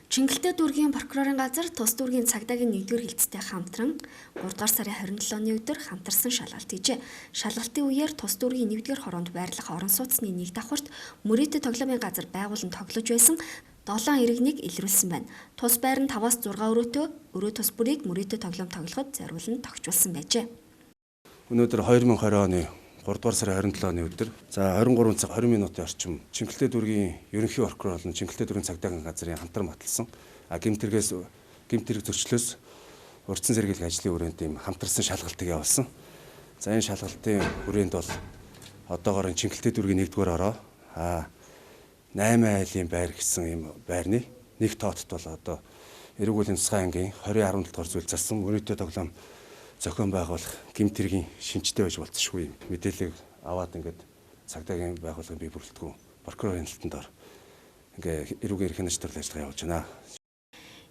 Чингэлтэй дүүргийн прокурорын газар тус дүүргийн цагдаагийн 1-р хилцтэй хамтран 3-р сарын 27-ны өдөр хамтарсан шалгалт хийжээ. Шалгалтын үеэр тус дүүргийн 1-р хороонд байрлах орон сууцны нэг давхарт мөрөөдөд тоглоомын газар байгуулан тоглож байсан 7 иргэнийг илрүүлсэн байна. Тус байр нь 5-аас 6 өрөө тус бүрийг мөрөөдөд тоглоом тоглоход зориулан тогтжуулсан байжээ. Өнөөдөр 2020 оны 3-р сарын 27-ны өдөр 23 цаг 20 минутын орчим Чингэлтэй дүүргийн ерөнхий прокурор болон Чингэлтэй дүүргийн цагдаагийн газрын хамтран баталсан гэмт хэрэг зөрчлөөс урьдчилан сэргийлэх ажлын хүрээнд ийм хамтарсан шалгалтыг явуулсан. За энэ шалгалтын хүрээнд бол одоогоор Чингэлтэй дүүргийн 1-р ороо 8 айлын байр гэсэн ийм байрны нэг тоотт бол одоо эрүүл энцгай ангийн 2017 дугаар зүйл зарсан мөрөөдөд тоглоом зохион байгуулах гэмт хэргийн шинжтэй байж болцсохгүй мэдээлэл аваад ингээд цагдаагийн байгууллагын бие бүрэлдэхүүн прокурорын хэлтэнд ор ингээ эрүүгийн эрхийн ажил ажиллагаа явуулж байна.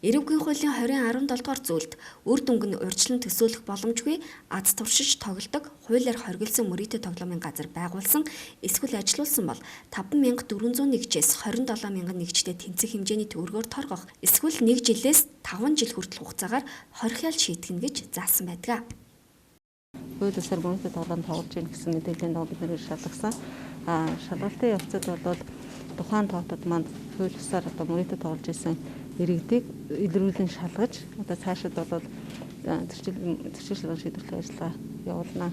Эрүүгийн хуулийн 17 дугаар зүйлд үр дүнг нь урьдчилан төсөөлөх боломжгүй аз туршиж тоглодог хуулиар хоригдсон мөрөөдөд тоглоомын газар байгуулсан эсвэл ажилуулсан бол 5401-ээс 27000 нэгжтэй тэнцэх хэмжээний төгрөгөөр торгох эсвэл 1 жилээс 5 жил хүртэл хугацаагаар хорхиал шийтгэнэ гэж заасан байдаг. Хууль ёсоор мөрөөдөд тоглоом тоглож гин гэсэн мэдээллийн дагуу бид нэр шалгасан. Шалгалтын явцад бол тухайн тоотод манд хууль ёсоор одоо мөрөөдөд тоглож исэн иргэдийг илрүүлэн шалгаж одоо цаашид бол зөрчил шалгах шийдвэрлэх ажиллагаа явуулна.